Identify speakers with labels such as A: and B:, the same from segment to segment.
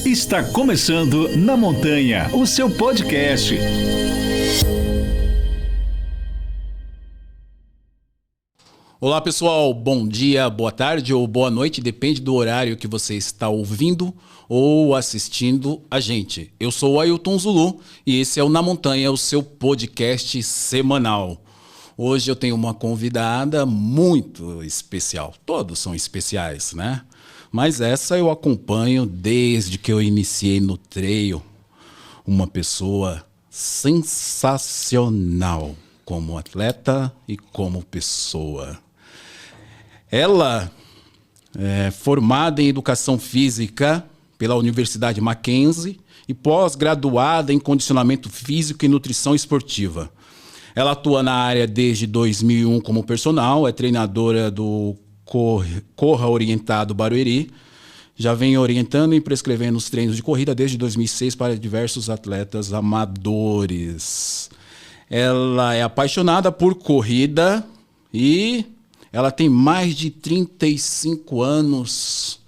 A: Está começando Na Montanha, o seu podcast.
B: Olá pessoal, bom dia, boa tarde ou boa noite, depende do horário que você está ouvindo ou assistindo a gente. Eu sou o Ailton Zulu e esse é o Na Montanha, o seu podcast semanal. Hoje eu tenho uma convidada muito especial, todos são especiais, né? Mas essa eu acompanho desde que eu iniciei no trail, uma pessoa sensacional como atleta e como pessoa. Ela é formada em Educação Física pela Universidade Mackenzie e pós-graduada em Condicionamento Físico e Nutrição Esportiva. Ela atua na área desde 2001 como personal, é treinadora do Corra Orientado Barueri. Já vem orientando e prescrevendo os treinos de corrida desde 2006 para diversos atletas amadores. Ela é apaixonada por corrida e ela tem mais de 35 anos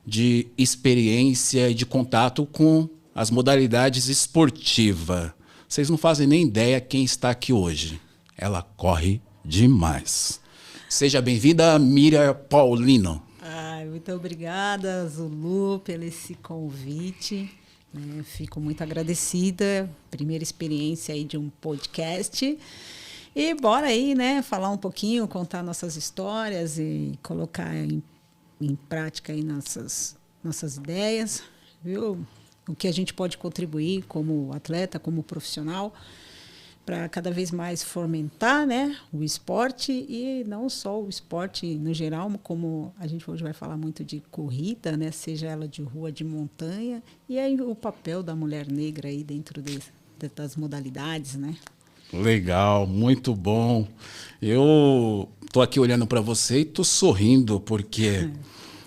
B: de experiência e de contato com as modalidades esportivas. Vocês não fazem nem ideia quem está aqui hoje. Ela corre demais. Seja bem-vinda, Miriam Paulino.
C: Muito obrigada, Zulu, pelo esse convite. Fico muito agradecida. Primeira experiência aí de um podcast. E bora aí, né, falar um pouquinho, contar nossas histórias e colocar em prática aí nossas ideias, viu? O que a gente pode contribuir como atleta, como profissional, para cada vez mais fomentar, né, o esporte e não só o esporte no geral, como a gente hoje vai falar muito de corrida, né, seja ela de rua, de montanha, e aí o papel da mulher negra aí dentro das modalidades, né?
B: Legal, muito bom. Eu tô aqui olhando para você e tô sorrindo porque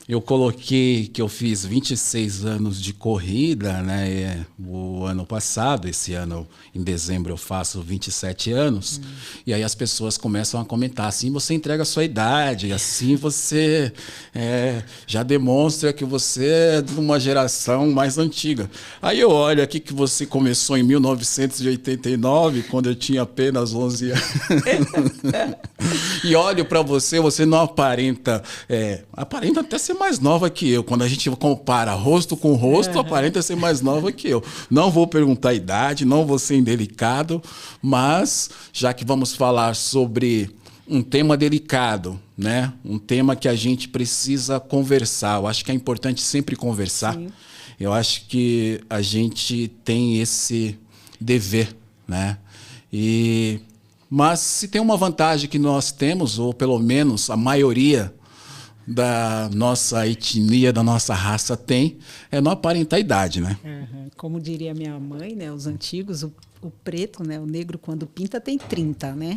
B: eu coloquei que eu fiz 26 anos de corrida, né? O ano passado, esse ano, em dezembro, eu faço 27 anos. E aí as pessoas começam a comentar, assim você entrega a sua idade, assim você já demonstra que você é de uma geração mais antiga. Aí eu olho aqui que você começou em 1989, quando eu tinha apenas 11 anos. E olho para você, você não aparenta... aparenta até ser mais nova que eu. Quando a gente compara rosto com rosto, aparenta ser mais nova que eu. Não vou perguntar a idade, não vou ser indelicado, mas já que vamos falar sobre um tema delicado, né? Um tema que a gente precisa conversar. Eu acho que é importante sempre conversar. Sim. Eu acho que a gente tem esse dever, né? Mas se tem uma vantagem que nós temos, ou pelo menos a maioria da nossa etnia, da nossa raça tem, é não aparentar a idade, né?
C: Como diria minha mãe, né, os antigos, o preto, né, o negro quando pinta tem 30, né?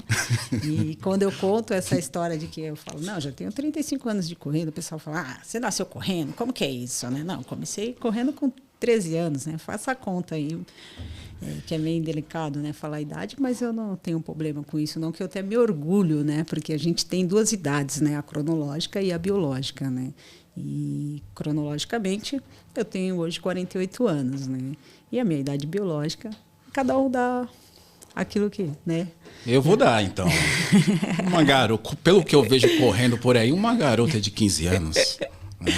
C: E quando eu conto essa história de que eu falo, não, já tenho 35 anos de corrida, o pessoal fala, você nasceu correndo? Como que é isso, né? Não, comecei correndo com 13 anos, né? Faça a conta aí. Que é meio delicado, né, falar a idade, mas eu não tenho problema com isso, não, que eu até me orgulho, né, porque a gente tem duas idades, né, a cronológica e a biológica, né, e cronologicamente eu tenho hoje 48 anos, né, e a minha idade biológica, cada um dá aquilo que, né.
B: Eu vou dar, então. Uma garota, pelo que eu vejo correndo por aí, uma garota de 15 anos, né?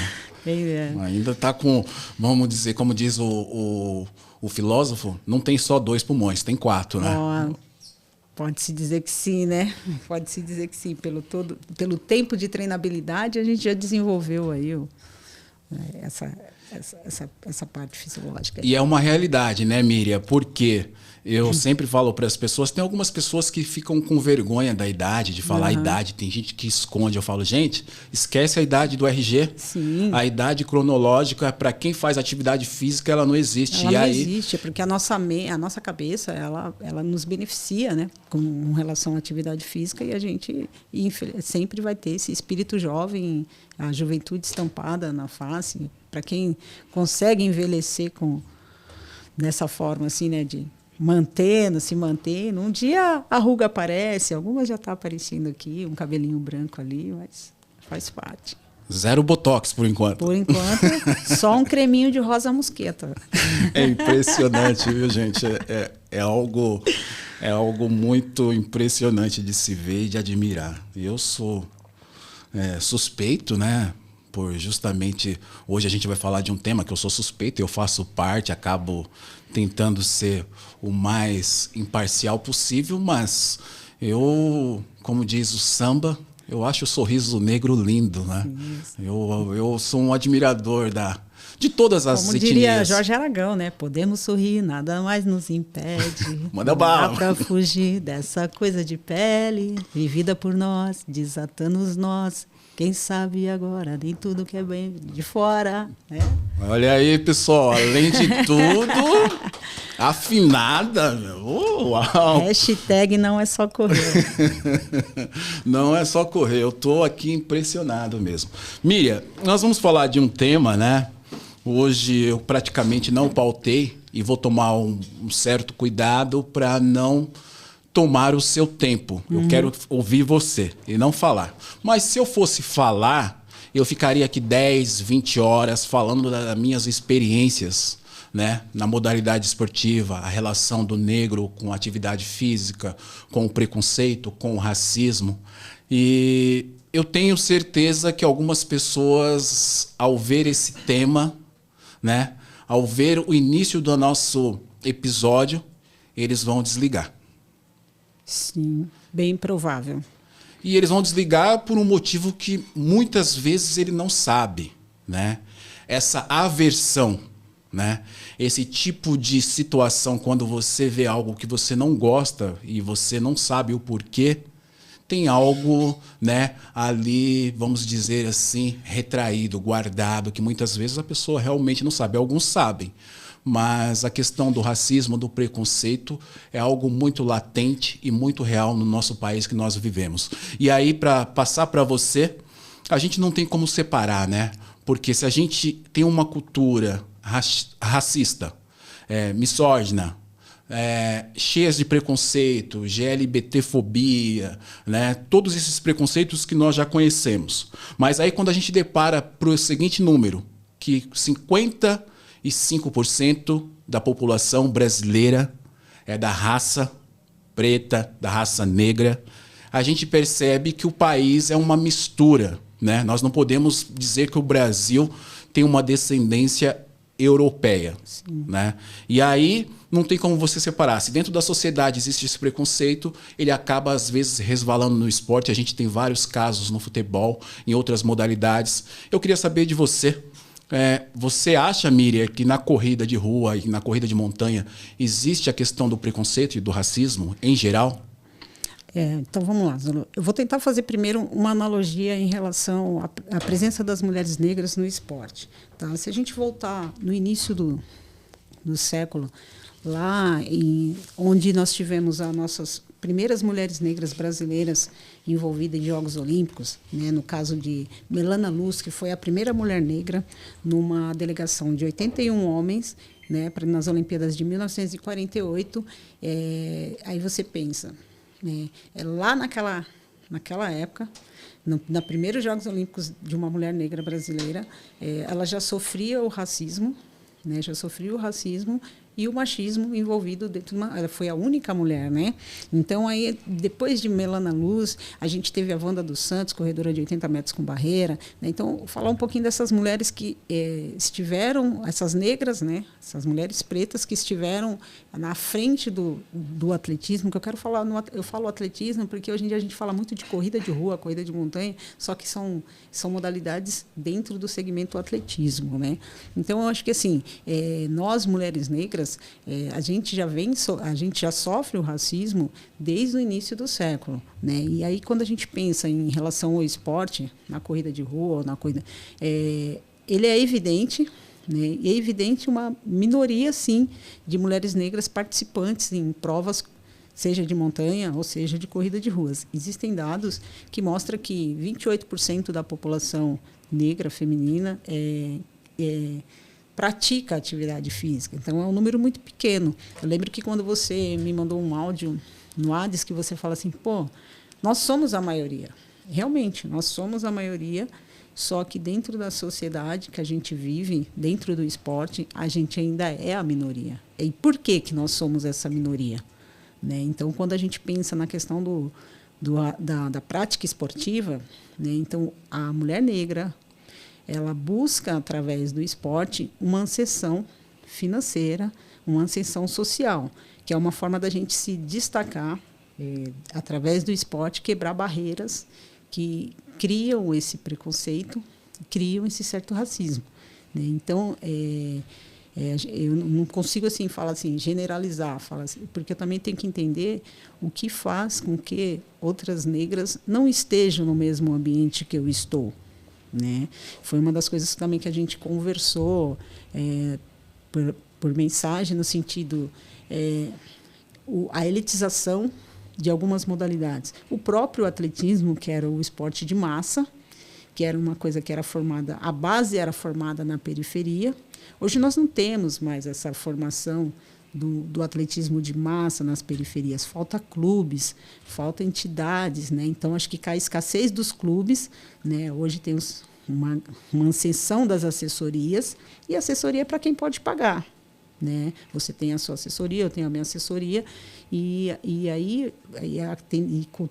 B: Ainda está com, vamos dizer, como diz o filósofo, não tem só 2 pulmões, tem 4, né?
C: Pode-se dizer que sim, né? Pode-se dizer que sim. Pelo tempo de treinabilidade, a gente já desenvolveu aí essa parte fisiológica.
B: E é uma realidade, né, Miriam? Porque eu sempre falo para as pessoas, tem algumas pessoas que ficam com vergonha da idade, de falar a idade, tem gente que esconde. Eu falo, gente, esquece a idade do RG.
C: Sim.
B: A idade cronológica, para quem faz atividade física, ela não existe.
C: Ela não existe, porque a nossa cabeça, ela nos beneficia, né, com relação à atividade física, e a gente sempre vai ter esse espírito jovem, a juventude estampada na face. Para quem consegue envelhecer dessa forma, assim, né, de se mantendo. Um dia a ruga aparece, algumas já está aparecendo aqui, um cabelinho branco ali, mas faz parte.
B: Zero botox, por enquanto.
C: Por enquanto, só um creminho de rosa mosqueta.
B: É impressionante, viu, gente? É algo muito impressionante de se ver e de admirar. Eu sou suspeito, né? Por justamente hoje a gente vai falar de um tema que eu sou suspeito, eu faço parte, acabo tentando ser o mais imparcial possível, mas eu, como diz o samba, eu acho o sorriso negro lindo, né? Eu sou um admirador de todas as
C: Como
B: etnias.
C: diria Jorge Aragão, né? Podemos sorrir, nada mais nos impede.
B: Manda bala.
C: Dá pra fugir dessa coisa de pele, vivida por nós, desatando os nós. Quem sabe agora, nem tudo que é bem de fora, né?
B: Olha aí, pessoal, além de tudo, afinada, meu. Uau!
C: Hashtag não é só correr.
B: Não é só correr, eu tô aqui impressionado mesmo. Miriam, nós vamos falar de um tema, né? Hoje eu praticamente não pautei e vou tomar um certo cuidado para não tomar o seu tempo. Eu quero ouvir você e não falar. Mas se eu fosse falar, eu ficaria aqui 10, 20 horas falando das minhas experiências, né, na modalidade esportiva, a relação do negro com a atividade física, com o preconceito, com o racismo. E eu tenho certeza que algumas pessoas, ao ver esse tema, né, ao ver o início do nosso episódio, eles vão desligar.
C: Sim, bem provável.
B: E eles vão desligar por um motivo que muitas vezes ele não sabe, né? Essa aversão, né? Esse tipo de situação, quando você vê algo que você não gosta e você não sabe o porquê, tem algo, né, ali, vamos dizer assim, retraído, guardado, que muitas vezes a pessoa realmente não sabe. Alguns sabem, mas a questão do racismo, do preconceito, é algo muito latente e muito real no nosso país que nós vivemos. E aí, para passar para você, a gente não tem como separar, né? Porque se a gente tem uma cultura racista, misógina, cheias de preconceito, GLBT-fobia, né? Todos esses preconceitos que nós já conhecemos. Mas aí quando a gente depara para o seguinte número, que 55% da população brasileira é da raça preta, da raça negra, a gente percebe que o país é uma mistura, né? Nós não podemos dizer que o Brasil tem uma descendência europeia, né? E aí não tem como você separar. Se dentro da sociedade existe esse preconceito, ele acaba às vezes resvalando no esporte. A gente tem vários casos no futebol, em outras modalidades. Eu queria saber de você. Você acha, Miriam, que na corrida de rua e na corrida de montanha existe a questão do preconceito e do racismo em geral?
C: Então vamos lá, Zulu. Eu vou tentar fazer primeiro uma analogia em relação à presença das mulheres negras no esporte. Tá? Se a gente voltar no início do século, lá onde nós tivemos as nossas primeiras mulheres negras brasileiras envolvidas em Jogos Olímpicos, né, no caso de Melana Luz, que foi a primeira mulher negra numa delegação de 81 homens, né, nas Olimpíadas de 1948, aí você pensa, né, lá naquela época, na primeiros Jogos Olímpicos de uma mulher negra brasileira, ela já sofria o racismo, né, e o machismo envolvido dentro de ela foi a única mulher, né? Então aí depois de Melana Luz, a gente teve a Wanda dos Santos, corredora de 80 metros com barreira, né? Então falar um pouquinho dessas mulheres que estiveram, essas negras, né? Essas mulheres pretas que estiveram na frente do atletismo, que eu quero falar, eu falo atletismo porque hoje em dia a gente fala muito de corrida de rua, corrida de montanha, só que são modalidades dentro do segmento atletismo, né? Então eu acho que assim, nós mulheres negras, a gente já sofre o racismo desde o início do século, né? E aí quando a gente pensa em relação ao esporte, na corrida de rua, na corrida, ele é evidente, né? E é evidente uma minoria, sim, de mulheres negras participantes em provas, seja de montanha ou seja de corrida de ruas. Existem dados que mostram que 28% da população negra feminina pratica atividade física. Então, é um número muito pequeno. Eu lembro que quando você me mandou um áudio no Ades, que você fala assim, nós somos a maioria. Realmente, nós somos a maioria Só que dentro da sociedade que a gente vive, dentro do esporte, a gente ainda é a minoria. E por que nós somos essa minoria? Né? Então, quando a gente pensa na questão da prática esportiva, né? Então, a mulher negra, ela busca, através do esporte, uma ascensão financeira, uma ascensão social, que é uma forma da gente se destacar, através do esporte, quebrar barreiras que criam esse preconceito, criam esse certo racismo. Né? Então, eu não consigo assim falar assim, generalizar, porque eu também tenho que entender o que faz com que outras negras não estejam no mesmo ambiente que eu estou. Né? Foi uma das coisas também que a gente conversou por mensagem, no sentido a elitização de algumas modalidades. O próprio atletismo, que era o esporte de massa, que era uma coisa que era formada, a base era formada na periferia. Hoje nós não temos mais essa formação do atletismo de massa nas periferias. Falta clubes, falta entidades, né? Então, acho que com a escassez dos clubes, né? Hoje tem uma ascensão das assessorias, e assessoria é para quem pode pagar. Né? Você tem a sua assessoria, eu tenho a minha assessoria, e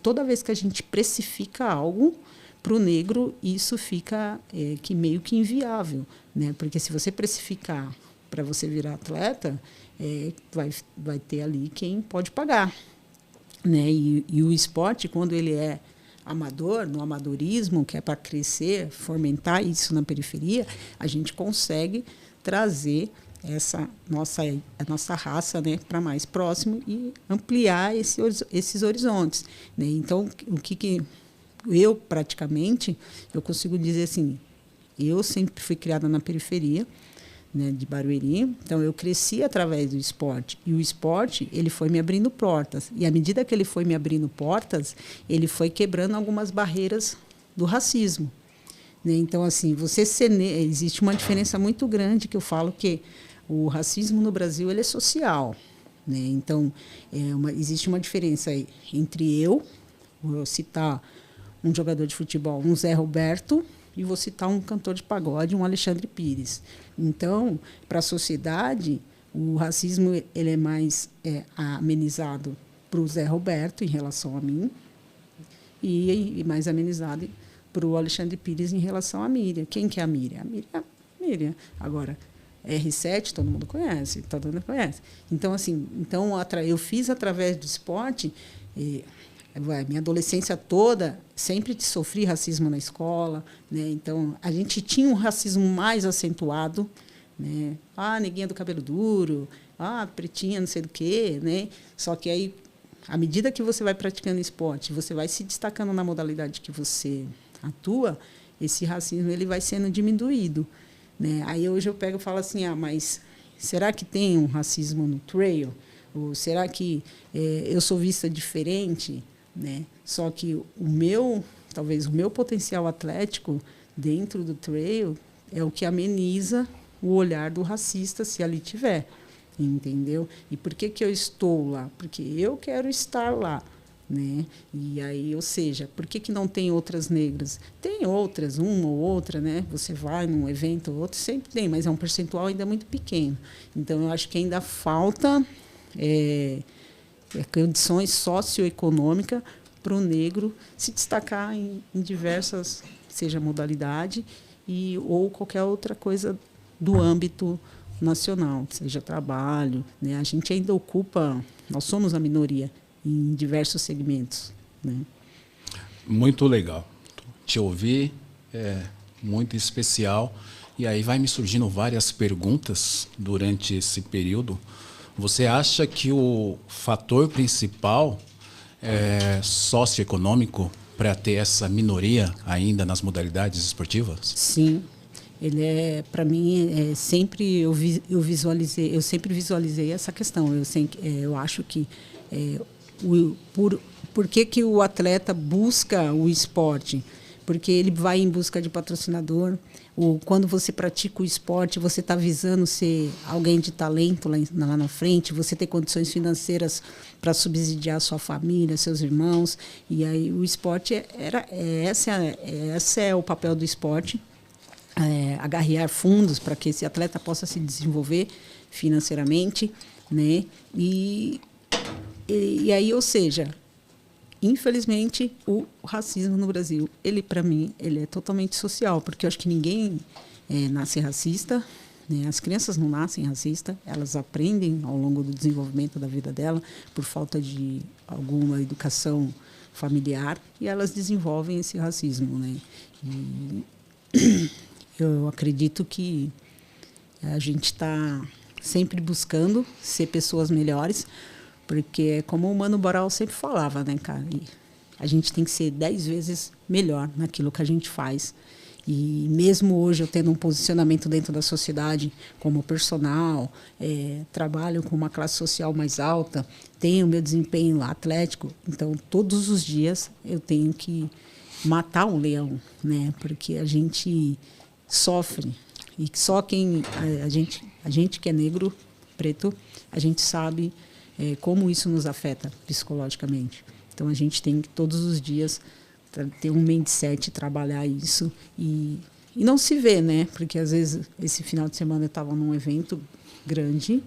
C: toda vez que a gente precifica algo para o negro, isso fica meio que inviável, né? Porque se você precificar para você virar atleta, vai ter ali quem pode pagar. Né? E o esporte, quando ele é amador, no amadorismo, que é para crescer, fomentar isso na periferia, a gente consegue trazer a nossa raça, né, para mais próximo e ampliar esses horizontes. Né? Então, o que eu, praticamente, eu consigo dizer assim, eu sempre fui criada na periferia, né, de Barueri, então eu cresci através do esporte, e o esporte ele foi me abrindo portas, e à medida que ele foi me abrindo portas, ele foi quebrando algumas barreiras do racismo. Né? Então, assim, existe uma diferença muito grande, que eu falo que o racismo no Brasil ele é social. Né? Então, existe uma diferença aí entre eu, vou citar um jogador de futebol, um Zé Roberto, e vou citar um cantor de pagode, um Alexandre Pires. Então, para a sociedade, o racismo ele é mais amenizado para o Zé Roberto em relação a mim, e mais amenizado para o Alexandre Pires em relação à Miriam. Quem que é a Miriam? A Miriam é a Miriam. Agora, R7, todo mundo conhece. Então, assim, eu fiz através do esporte. Minha adolescência toda, sempre sofri racismo na escola. Né? Então, a gente tinha um racismo mais acentuado. Né? Neguinha do cabelo duro, pretinha, não sei do quê. Né? Só que aí, à medida que você vai praticando esporte, você vai se destacando na modalidade que você atua, esse racismo ele vai sendo diminuído. Né? Aí hoje eu pego e falo assim, mas será que tem um racismo no trail? Ou será que eu sou vista diferente? Né? Só que talvez o meu potencial atlético dentro do trail é o que ameniza o olhar do racista, se ali tiver. Entendeu? E por que eu estou lá? Porque eu quero estar lá. Né? E aí, ou seja, por que não tem outras negras? Tem outras, uma ou outra, né? Você vai num evento ou outro, sempre tem, mas é um percentual ainda muito pequeno. Então, eu acho que ainda falta condições socioeconômicas para o negro se destacar em diversas, seja modalidade ou qualquer outra coisa do âmbito nacional, seja trabalho. Né? A gente ainda nós somos a minoria em diversos segmentos. Né?
B: Muito legal. Te ouvir é muito especial. E aí vai me surgindo várias perguntas durante esse período. Você acha que o fator principal é socioeconômico para ter essa minoria ainda nas modalidades esportivas? Sim.
C: Ele para mim, sempre eu sempre visualizei essa questão. Eu acho que por que o atleta busca o esporte? porque ele vai em busca de patrocinador. Quando você pratica o esporte, você está visando ser alguém de talento lá na frente, você ter condições financeiras para subsidiar sua família, seus irmãos. E aí o esporte esse é o papel do esporte, agarrar fundos para que esse atleta possa se desenvolver financeiramente, né? E aí, ou seja, infelizmente, o racismo no Brasil, para mim, ele é totalmente social, porque eu acho que ninguém nasce racista, né? As crianças não nascem racistas, elas aprendem ao longo do desenvolvimento da vida dela, por falta de alguma educação familiar, e elas desenvolvem esse racismo, né? E eu acredito que a gente está sempre buscando ser pessoas melhores, porque é como o Mano Brown sempre falava, né, cara? E a gente tem que ser 10 vezes melhor naquilo que a gente faz. E mesmo hoje eu tendo um posicionamento dentro da sociedade como personal, trabalho com uma classe social mais alta, tenho meu desempenho atlético, então todos os dias eu tenho que matar um leão, né? Porque a gente sofre. E só quem a gente que é negro, preto, a gente sabe como isso nos afeta psicologicamente. Então a gente tem que todos os dias ter um mindset, trabalhar isso e não se vê, né? Porque às vezes esse final de semana eu estava num evento grande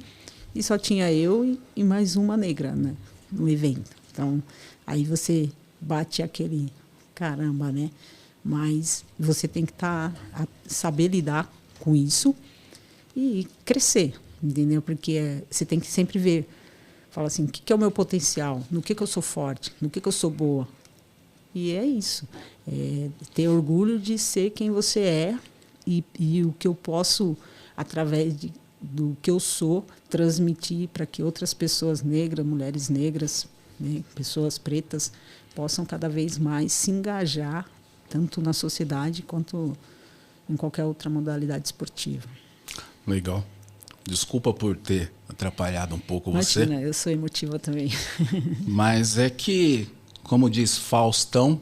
C: e só tinha eu e mais uma negra, né, no evento. Então aí você bate aquele caramba, né? Mas você tem que saber lidar com isso e crescer, entendeu? Porque você tem que sempre ver, fala assim, o que é o meu potencial, no que eu sou forte, no que eu sou boa. E é isso, ter orgulho de ser quem você é e o que eu posso, através do que eu sou, transmitir para que outras pessoas negras, mulheres negras, né, pessoas pretas, possam cada vez mais se engajar, tanto na sociedade quanto em qualquer outra modalidade esportiva.
B: Legal. Desculpa por ter atrapalhado um pouco você.
C: Imagina, eu sou emotiva também.
B: Mas é que, como diz Faustão,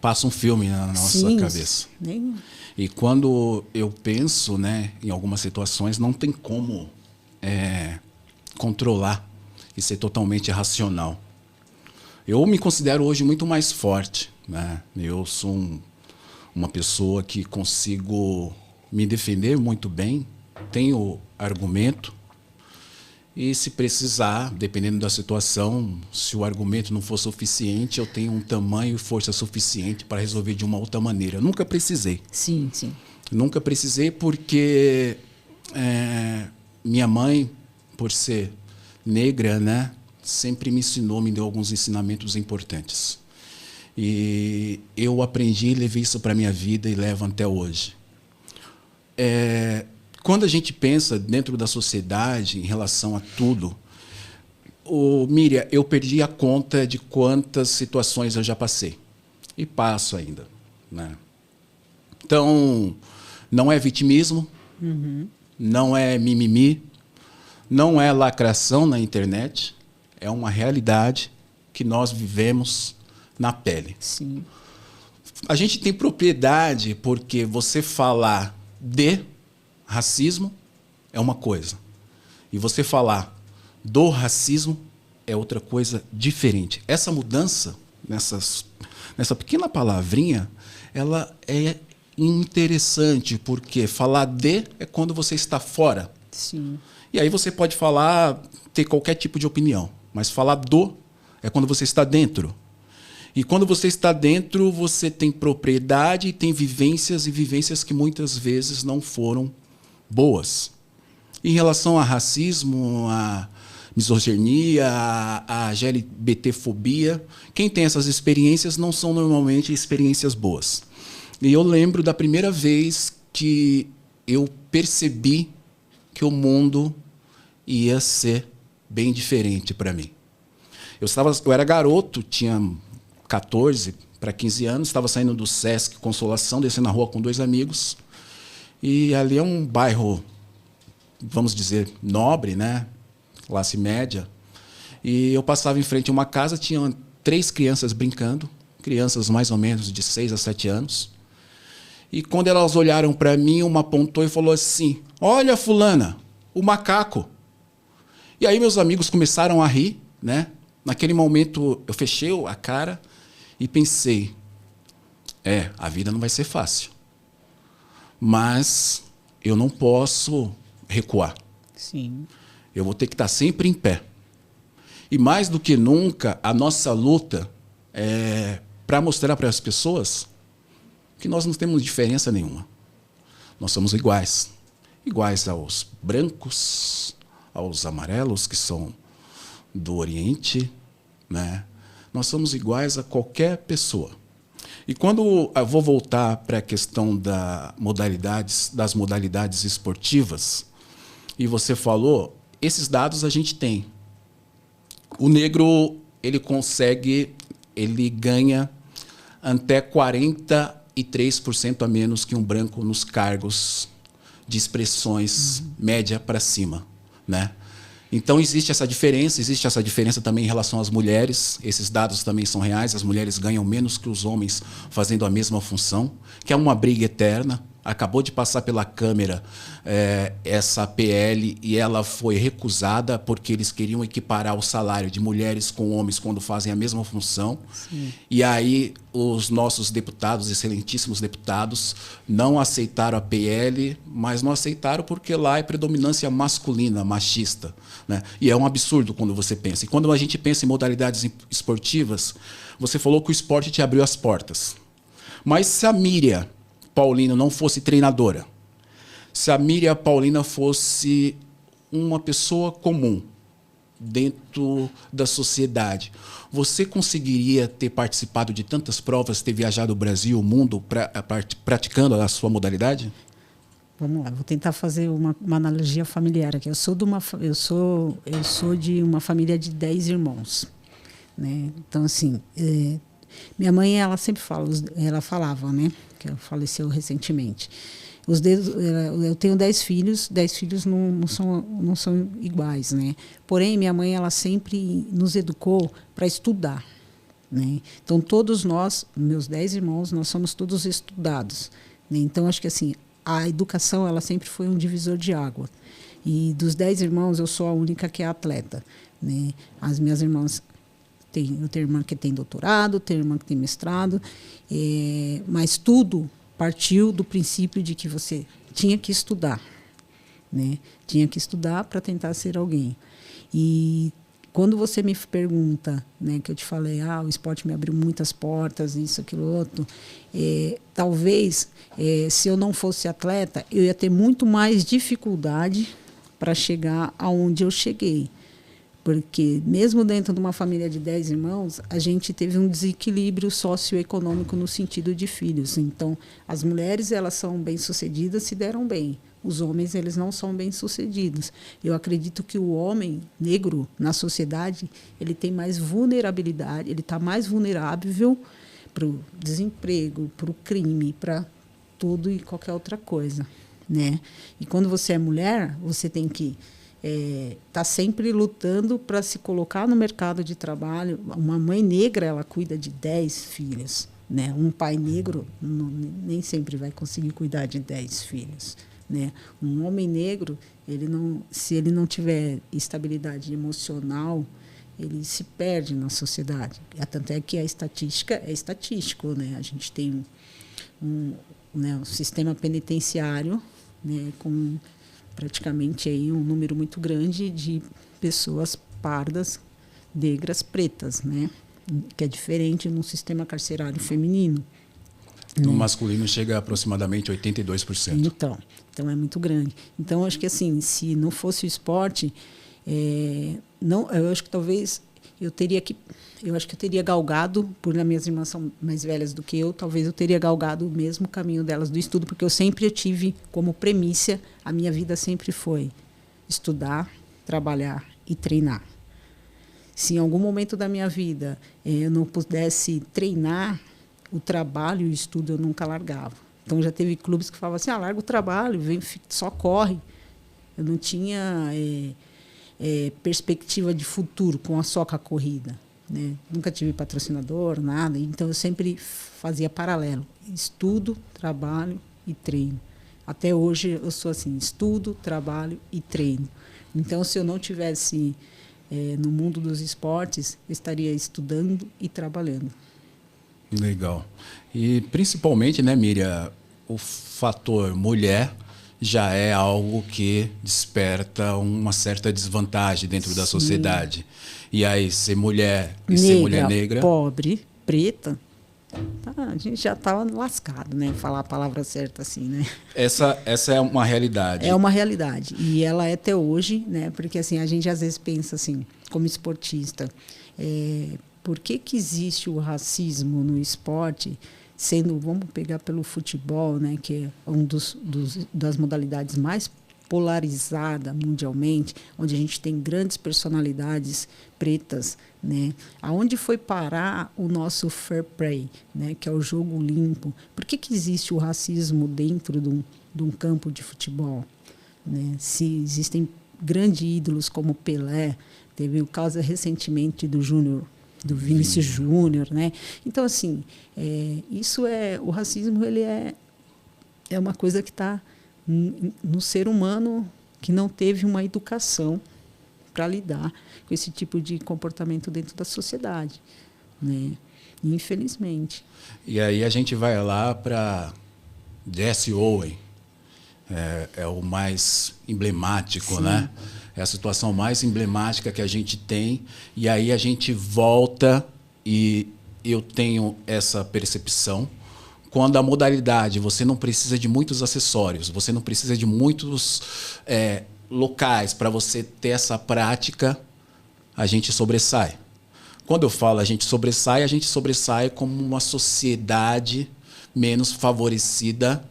B: passa um filme na nossa cabeça.
C: Nem...
B: E quando eu penso, né, em algumas situações, não tem como controlar e ser totalmente racional. Eu me considero hoje muito mais forte, né? Eu sou uma pessoa que consigo me defender muito bem, tenho argumento, e se precisar, dependendo da situação, se o argumento não for suficiente, eu tenho um tamanho e força suficiente para resolver de uma outra maneira. Eu nunca precisei.
C: Sim, sim.
B: Nunca precisei porque minha mãe, por ser negra, né, sempre me ensinou, me deu alguns ensinamentos importantes. E eu aprendi e levei isso para a minha vida e levo até hoje. Quando a gente pensa dentro da sociedade em relação a tudo, Miriam, eu perdi a conta de quantas situações eu já passei. E passo ainda, né? Então, não é vitimismo, não é mimimi, não é lacração na internet, é uma realidade que nós vivemos na pele.
C: Sim.
B: A gente tem propriedade porque você falar de racismo é uma coisa. E você falar do racismo é outra coisa diferente. Essa mudança, nessa pequena palavrinha, ela é interessante, porque falar de é quando você está fora.
C: Sim.
B: E aí você pode ter qualquer tipo de opinião. Mas falar do é quando você está dentro. E quando você está dentro, você tem propriedade e tem vivências, e vivências que muitas vezes não foram boas. Em relação a racismo, a misoginia, a LGBTfobia, quem tem essas experiências não são normalmente experiências boas. E eu lembro da primeira vez que eu percebi que o mundo ia ser bem diferente para mim. Eu era garoto, tinha 14 para 15 anos, estava saindo do Sesc Consolação, descendo na rua com 2 amigos. E ali é um bairro, vamos dizer, nobre, né? Classe média. E eu passava em frente a uma casa, tinha 3 crianças brincando, crianças mais ou menos de 6 a 7 anos. E quando elas olharam para mim, uma apontou e falou assim: olha, fulana, o macaco. E aí meus amigos começaram a rir, né? Naquele momento eu fechei a cara e pensei, a vida não vai ser fácil. Mas eu não posso recuar.
C: Sim.
B: Eu vou ter que estar sempre em pé. E mais do que nunca, a nossa luta é para mostrar para as pessoas que nós não temos diferença nenhuma. Nós somos iguais. Iguais aos brancos, aos amarelos, que são do Oriente, né? Nós somos iguais a qualquer pessoa. E quando eu vou voltar para a questão das modalidades esportivas, e você falou, esses dados a gente tem. O negro, ele ganha até 43% a menos que um branco nos cargos de expressões média para cima, né? Então existe essa diferença também em relação às mulheres. Esses dados também são reais. As mulheres ganham menos que os homens fazendo a mesma função, que é uma briga eterna. Acabou de passar pela Câmara essa PL e ela foi recusada porque eles queriam equiparar o salário de mulheres com homens quando fazem a mesma função. Sim. E aí os nossos deputados, excelentíssimos deputados, não aceitaram a PL, mas não aceitaram porque lá é predominância masculina, machista, né? E é um absurdo quando você pensa. E quando a gente pensa em modalidades esportivas, você falou que o esporte te abriu as portas. Mas se a Miriam Paulino não fosse treinadora, se a Miriam Paulina fosse uma pessoa comum dentro da sociedade, você conseguiria ter participado de tantas provas, ter viajado o Brasil, o mundo, praticando a sua modalidade?
C: Vamos lá, vou tentar fazer uma analogia familiar aqui. Eu sou de uma família de 10 irmãos, né? Então, assim, minha mãe, ela sempre falava, né? Que ela faleceu recentemente. Eu tenho 10 filhos não são iguais, né? Porém, minha mãe, ela sempre nos educou para estudar, né? Então, todos nós, meus 10 irmãos, nós somos todos estudados, né? Então, acho que assim, a educação, ela sempre foi um divisor de água. E dos 10 irmãos, eu sou a única que é atleta, né? As minhas irmãs, eu tenho irmã que tem doutorado, tenho irmã que tem mestrado, mas tudo partiu do princípio de que você tinha que estudar, né? Tinha que estudar para tentar ser alguém. E quando você me pergunta, né, que eu te falei, o esporte me abriu muitas portas, isso, aquilo, outro, talvez, se eu não fosse atleta, eu ia ter muito mais dificuldade para chegar aonde eu cheguei. Porque, mesmo dentro de uma família de 10 irmãos, a gente teve um desequilíbrio socioeconômico no sentido de filhos. Então, as mulheres, elas são bem-sucedidas, se deram bem. Os homens, eles não são bem-sucedidos. Eu acredito que o homem negro, na sociedade, ele tem mais vulnerabilidade, ele está mais vulnerável para o desemprego, para o crime, para tudo e qualquer outra coisa, né? E quando você é mulher, você tem que está sempre lutando para se colocar no mercado de trabalho. Uma mãe negra, ela cuida de 10 filhos, né? Um pai negro nem sempre vai conseguir cuidar de 10 filhos, né? Um homem negro, se ele não tiver estabilidade emocional, ele se perde na sociedade. Tanto é que a estatística é estatístico, né? A gente tem um sistema penitenciário, né, com praticamente aí um número muito grande de pessoas pardas, negras, pretas, né? Que é diferente no sistema carcerário feminino.
B: No masculino chega a aproximadamente 82%.
C: Então é muito grande. Então, acho que assim, se não fosse o esporte, eu acho que talvez eu acho que eu teria galgado, por as minhas irmãs são mais velhas do que eu, talvez eu teria galgado o mesmo caminho delas do estudo, porque eu sempre tive como premissa, a minha vida sempre foi estudar, trabalhar e treinar. Se em algum momento da minha vida eu não pudesse treinar, o trabalho e o estudo eu nunca largava. Então, já teve clubes que falavam assim, larga o trabalho, só corre. Eu não tinha perspectiva de futuro só com a corrida. né? Nunca tive patrocinador, nada. Então, eu sempre fazia paralelo. Estudo, trabalho e treino. Até hoje, eu sou assim, estudo, trabalho e treino. Então, se eu não tivesse no mundo dos esportes, eu estaria estudando e trabalhando.
B: Legal. E principalmente, né, Miriam, o fator mulher já é algo que desperta uma certa desvantagem dentro da sociedade. E aí, ser mulher e ser mulher negra...
C: pobre, preta, a gente já estava lascado, né? Falar a palavra certa assim, né?
B: Essa é uma realidade.
C: É uma realidade. E ela é até hoje, né? Porque assim, a gente às vezes pensa assim, como esportista, por que existe o racismo no esporte, vamos pegar pelo futebol, né? Que é das modalidades mais polarizada mundialmente, onde a gente tem grandes personalidades pretas, né? Aonde foi parar o nosso fair play, né? Que é o jogo limpo? Por que existe o racismo dentro de um campo de futebol, né? Se existem grandes ídolos como Pelé, teve o caso recentemente do Vinícius Júnior, né? Então assim, o racismo ele é uma coisa que está no ser humano que não teve uma educação para lidar com esse tipo de comportamento dentro da sociedade, né? Infelizmente.
B: E aí a gente vai lá para Jesse Owens, é o mais emblemático, sim, né? É a situação mais emblemática que a gente tem. E aí a gente volta e eu tenho essa percepção. Quando a modalidade, você não precisa de muitos acessórios, você não precisa de muitos locais para você ter essa prática, a gente sobressai. Quando eu falo a gente sobressai como uma sociedade menos favorecida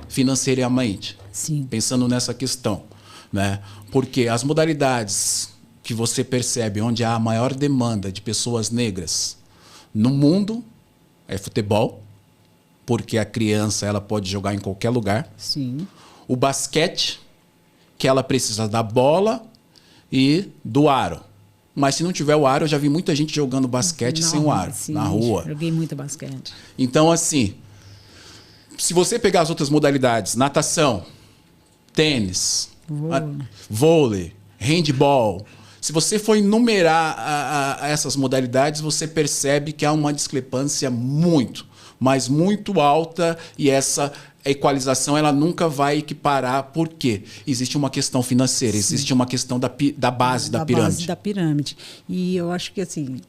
B: financeiramente.
C: Sim.
B: Pensando nessa questão, né? Porque as modalidades que você percebe onde há a maior demanda de pessoas negras no mundo é futebol, porque a criança ela pode jogar em qualquer lugar.
C: Sim.
B: O basquete, que ela precisa da bola e do aro. Mas se não tiver o aro, eu já vi muita gente jogando basquete sem o aro,
C: sim,
B: na rua.
C: Joguei muito basquete.
B: Então, assim, se você pegar as outras modalidades, natação, tênis, vôlei, handball, se você for enumerar essas modalidades, você percebe que há uma discrepância muito alta, e essa equalização ela nunca vai equiparar, porque existe uma questão financeira, sim, existe uma questão da base da pirâmide.
C: Base da pirâmide. E eu acho que, assim,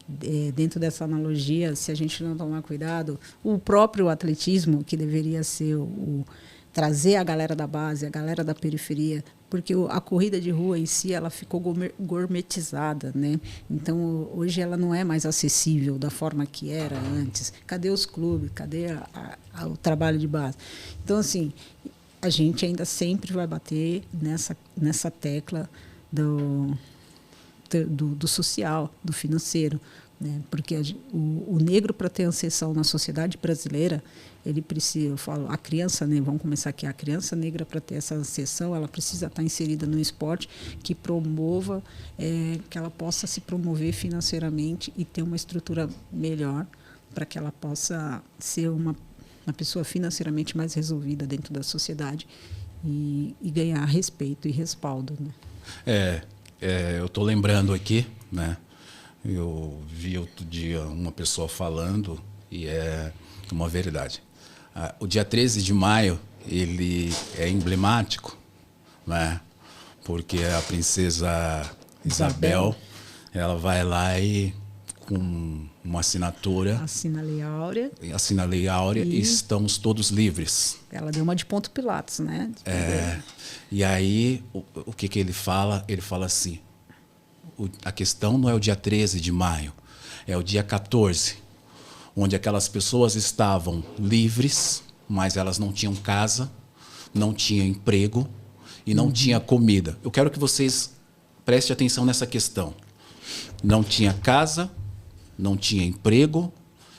C: dentro dessa analogia, se a gente não tomar cuidado, o próprio atletismo, que deveria ser trazer a galera da base, a galera da periferia, porque a corrida de rua em si ela ficou gourmetizada, né? Então hoje ela não é mais acessível da forma que era antes. Cadê os clubes? Cadê o trabalho de base? Então assim, a gente ainda sempre vai bater nessa tecla do social, do financeiro, né? Porque o negro, para ter ascensão na sociedade brasileira, ele precisa, eu falo, a criança, né, vamos começar aqui, a criança negra, para ter essa ascensão, ela precisa estar inserida no esporte que promova, que ela possa se promover financeiramente e ter uma estrutura melhor para que ela possa ser uma pessoa financeiramente mais resolvida dentro da sociedade e ganhar respeito e respaldo, né?
B: Eu estou lembrando aqui, né? Eu vi outro dia uma pessoa falando e é uma verdade. O dia 13 de maio ele é emblemático, né? Porque a princesa Isabel ela vai lá e com uma assinatura
C: assina a Lei Áurea
B: e estamos todos livres.
C: Ela deu uma de Ponto Pilatos, né?
B: E aí o que ele fala? Ele fala assim: a questão não é o dia 13 de maio, é o dia 14, onde aquelas pessoas estavam livres, mas elas não tinham casa, não tinham emprego e não tinha comida. Eu quero que vocês prestem atenção nessa questão. Não tinha casa, não tinha emprego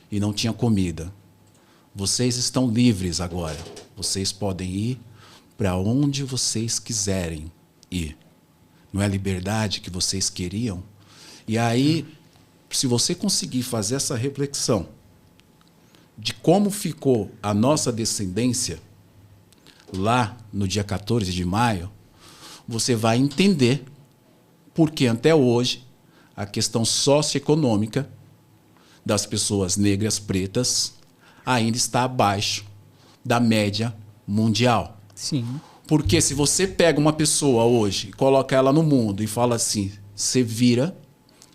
B: e não tinha comida. Vocês estão livres agora. Vocês podem ir para onde vocês quiserem ir. Não é a liberdade que vocês queriam? E aí se você conseguir fazer essa reflexão de como ficou a nossa descendência lá no dia 14 de maio, você vai entender por que até hoje a questão socioeconômica das pessoas negras pretas ainda está abaixo da média mundial.
C: Sim.
B: Porque se você pega uma pessoa hoje, coloca ela no mundo e fala assim, você vira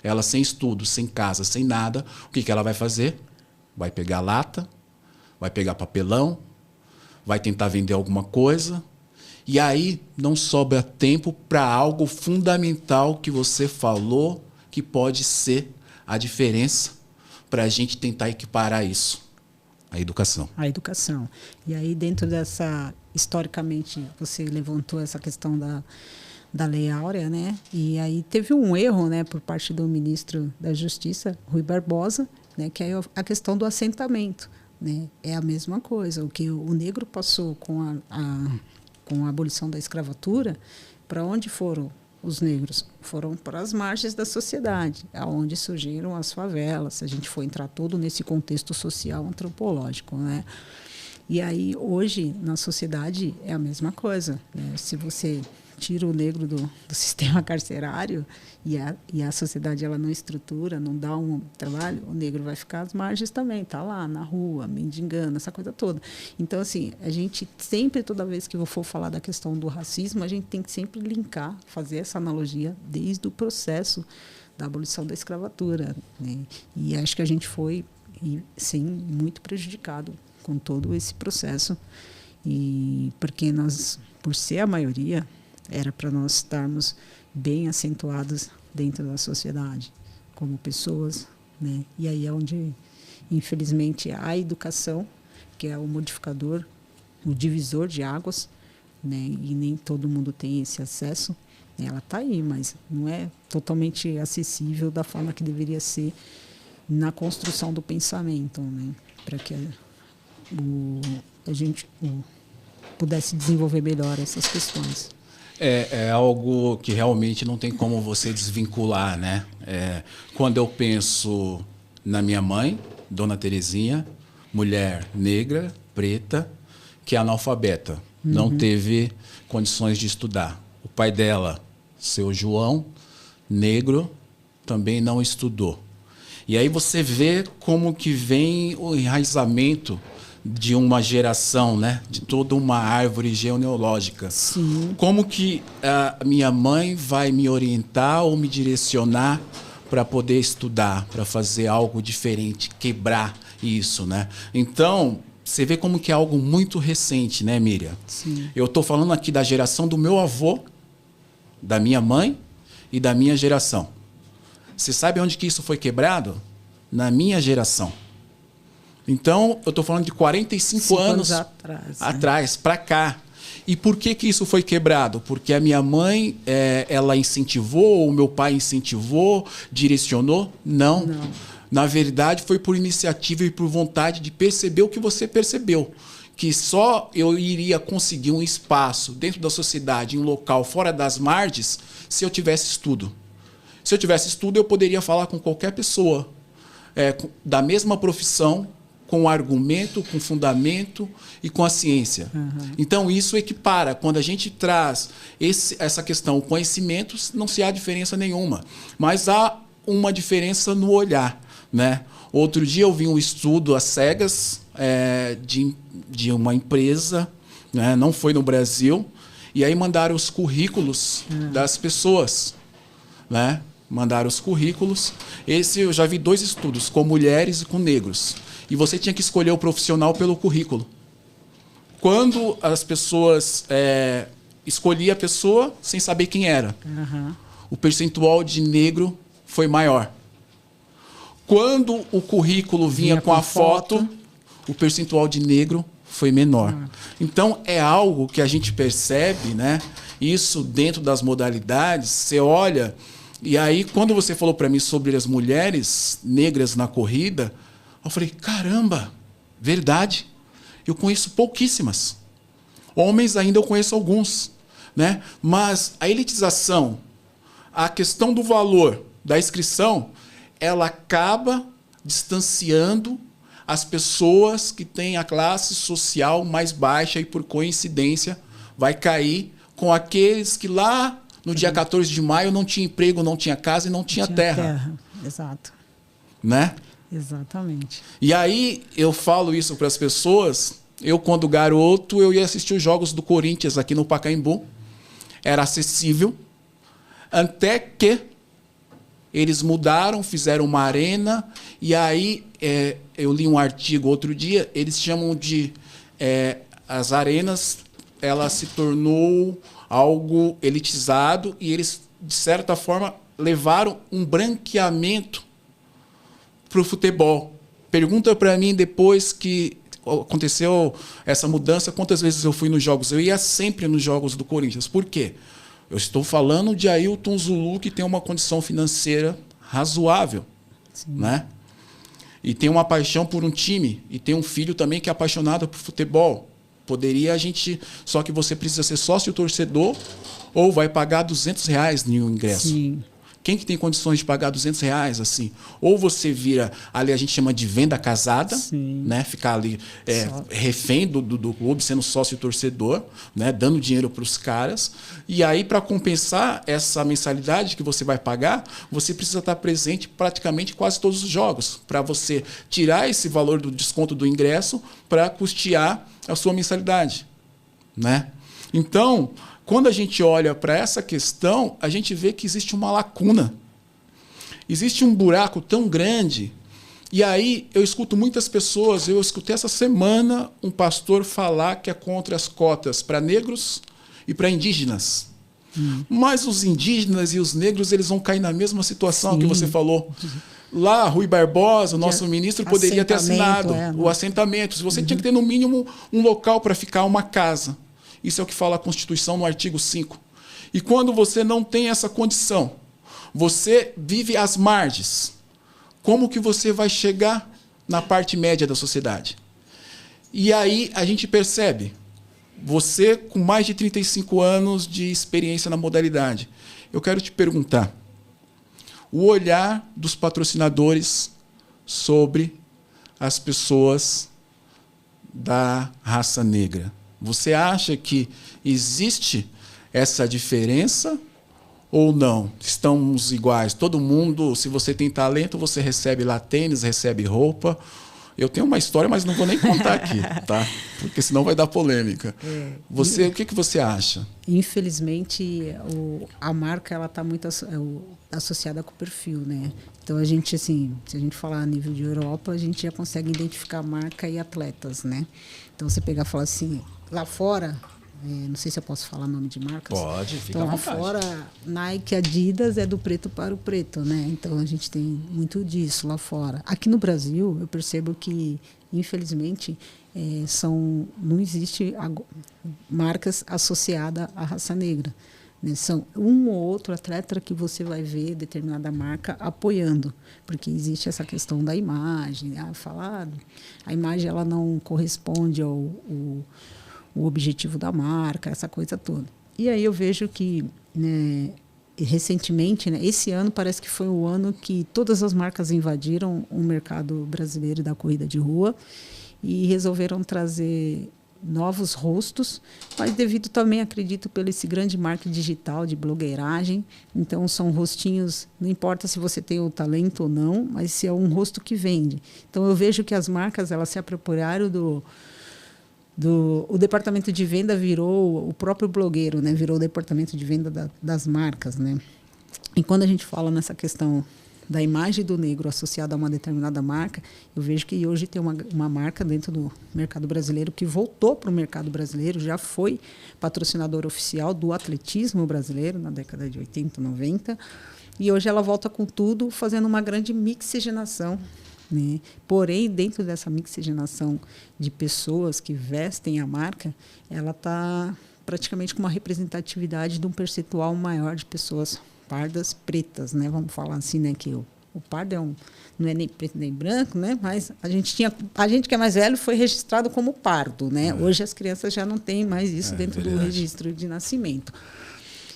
B: ela sem estudo, sem casa, sem nada, o que ela vai fazer? Vai pegar lata, vai pegar papelão, vai tentar vender alguma coisa, e aí não sobra tempo para algo fundamental que você falou, que pode ser a diferença para a gente tentar equiparar isso. A educação.
C: A educação. E aí, dentro dessa, historicamente, você levantou essa questão da Lei Áurea, né? E aí teve um erro, né, por parte do ministro da Justiça, Rui Barbosa, né, que é a questão do assentamento, né? É a mesma coisa. O que o negro passou com a abolição da escravatura, para onde foram os negros? Foram para as margens da sociedade, aonde surgiram as favelas, se a gente for entrar todo nesse contexto social antropológico, né? E aí, hoje, na sociedade, é a mesma coisa, né? Se você tira o negro do sistema carcerário e a sociedade ela não estrutura, não dá um trabalho, o negro vai ficar às margens também, está lá na rua, mendigando, essa coisa toda. Então, assim, a gente sempre, toda vez que eu for falar da questão do racismo, a gente tem que sempre linkar, fazer essa analogia desde o processo da abolição da escravatura, né? E acho que a gente foi, sim, muito prejudicado com todo esse processo, e porque nós, por ser a maioria, era para nós estarmos bem acentuados dentro da sociedade, como pessoas, né? E aí é onde, infelizmente, a educação, que é o modificador, o divisor de águas, né? E nem todo mundo tem esse acesso, né? Ela está aí, mas não é totalmente acessível da forma que deveria ser na construção do pensamento, né? Para que a gente pudesse desenvolver melhor essas questões.
B: É algo que realmente não tem como você desvincular, né? Quando eu penso na minha mãe, Dona Terezinha, mulher negra, preta, que é analfabeta, não teve condições de estudar. O pai dela, seu João, negro, também não estudou. E aí você vê como que vem o enraizamento de uma geração, né? De toda uma árvore genealógica.
C: Sim.
B: Como que a minha mãe vai me orientar ou me direcionar para poder estudar, para fazer algo diferente, quebrar isso, né? Então, você vê como que é algo muito recente, né, Miriam?
C: Sim.
B: Eu estou falando aqui da geração do meu avô, da minha mãe e da minha geração. Você sabe onde que isso foi quebrado? Na minha geração. Então, eu estou falando de 45 anos atrás, para cá. E por que isso foi quebrado? Porque a minha mãe, ela incentivou, o meu pai incentivou, direcionou? Não. Na verdade, foi por iniciativa e por vontade de perceber o que você percebeu. Que só eu iria conseguir um espaço dentro da sociedade, em um local fora das margens, se eu tivesse estudo. Se eu tivesse estudo, eu poderia falar com qualquer pessoa da mesma profissão, com argumento, com fundamento e com a ciência. Então, isso equipara. Quando a gente traz essa questão, conhecimentos, não se há diferença nenhuma. Mas há uma diferença no olhar, né? Outro dia eu vi um estudo às cegas de uma empresa, né? Não foi no Brasil, e aí mandaram os currículos das pessoas, né? Mandaram os currículos. Esse eu já vi 2 estudos, com mulheres e com negros. E você tinha que escolher o profissional pelo currículo. Quando as pessoas escolhiam a pessoa sem saber quem era, o percentual de negro foi maior. Quando o currículo vinha com a foto, o percentual de negro foi menor. Então, é algo que a gente percebe, né? Isso dentro das modalidades, você olha... E aí, quando você falou para mim sobre as mulheres negras na corrida, eu falei, caramba, verdade. Eu conheço pouquíssimas. Homens ainda eu conheço alguns, né? Mas a elitização, a questão do valor da inscrição ela acaba distanciando as pessoas que têm a classe social mais baixa e, por coincidência, vai cair com aqueles que lá no dia 14 de maio não tinha emprego, não tinha casa e não tinha terra.
C: Exato.
B: Né?
C: Exatamente.
B: E aí eu falo isso para as pessoas. Eu, quando garoto, eu ia assistir os jogos do Corinthians aqui no Pacaembu. Era acessível. Até que eles mudaram, fizeram uma arena. E aí eu li um artigo outro dia. Eles chamam de... as arenas, ela se tornou algo elitizado. E eles, de certa forma, levaram um branqueamento para o futebol. Pergunta para mim, depois que aconteceu essa mudança, quantas vezes eu fui nos jogos? Eu ia sempre nos jogos do Corinthians. Por quê? Eu estou falando de Ailton Zulu, que tem uma condição financeira razoável. Né? E tem uma paixão por um time. E tem um filho também que é apaixonado por futebol. Poderia a gente... Só que você precisa ser sócio torcedor ou vai pagar R$200 no ingresso. Sim. Quem que tem condições de pagar R$200 assim? Ou você vira, ali a gente chama de venda casada, né? Ficar ali refém do clube, sendo sócio torcedor, né? Dando dinheiro para os caras. E aí, para compensar essa mensalidade que você vai pagar, você precisa estar presente praticamente quase todos os jogos, para você tirar esse valor do desconto do ingresso para custear a sua mensalidade, né? Então, quando a gente olha para essa questão, a gente vê que existe uma lacuna. Existe um buraco tão grande. E aí eu escuto muitas pessoas, eu escutei essa semana um pastor falar que é contra as cotas para negros e para indígenas. Mas os indígenas e os negros, eles vão cair na mesma situação que você falou. Lá, Rui Barbosa, o nosso ministro, poderia ter assinado o assentamento. Você tinha que ter, no mínimo, um local para ficar, uma casa. Isso é o que fala a Constituição no artigo 5. E quando você não tem essa condição, você vive às margens, como que você vai chegar na parte média da sociedade? E aí a gente percebe, você com mais de 35 anos de experiência na modalidade, eu quero te perguntar, o olhar dos patrocinadores sobre as pessoas da raça negra. Você acha que existe essa diferença ou não? Estamos iguais. Todo mundo, se você tem talento, você recebe lá tênis, recebe roupa. Eu tenho uma história, mas não vou nem contar aqui, tá? Porque senão vai dar polêmica. O que você acha?
C: Infelizmente, a marca ela está muito associada com o perfil, né? Então a gente, assim, se a gente falar a nível de Europa, a gente já consegue identificar marca e atletas, né? Então você pegar e falar assim, lá fora, não sei se eu posso falar nome de marcas.
B: Pode, fica
C: então,
B: à vontade.
C: Lá fora, Nike, Adidas é do preto para o preto, né? Então a gente tem muito disso lá fora. Aqui no Brasil, eu percebo que, infelizmente, não existe marcas associadas à raça negra. Né? São um ou outro atleta que você vai ver determinada marca apoiando, porque existe essa questão da imagem. A imagem ela não corresponde ao o objetivo da marca, essa coisa toda. E aí eu vejo que, né, recentemente, né, esse ano parece que foi o ano que todas as marcas invadiram o mercado brasileiro da corrida de rua e resolveram trazer novos rostos, mas devido também, acredito, pelo esse grande marketing digital de blogueiragem. Então, são rostinhos, não importa se você tem o talento ou não, mas se é um rosto que vende. Então, eu vejo que as marcas elas se apropriaram o departamento de venda virou o próprio blogueiro, né? Virou o departamento de venda das marcas, né? E quando a gente fala nessa questão da imagem do negro associada a uma determinada marca, eu vejo que hoje tem uma marca dentro do mercado brasileiro que voltou para o mercado brasileiro, já foi patrocinador oficial do atletismo brasileiro na década de 80, 90, e hoje ela volta com tudo, fazendo uma grande mixigenação, né? Porém, dentro dessa mixigenação de pessoas que vestem a marca, ela está praticamente com uma representatividade de um percentual maior de pessoas pardas pretas, né? Vamos falar assim, né? Que o pardo não é nem preto nem branco, né? Mas a gente que é mais velho foi registrado como pardo, né? Hoje as crianças já não têm mais isso dentro do registro de nascimento.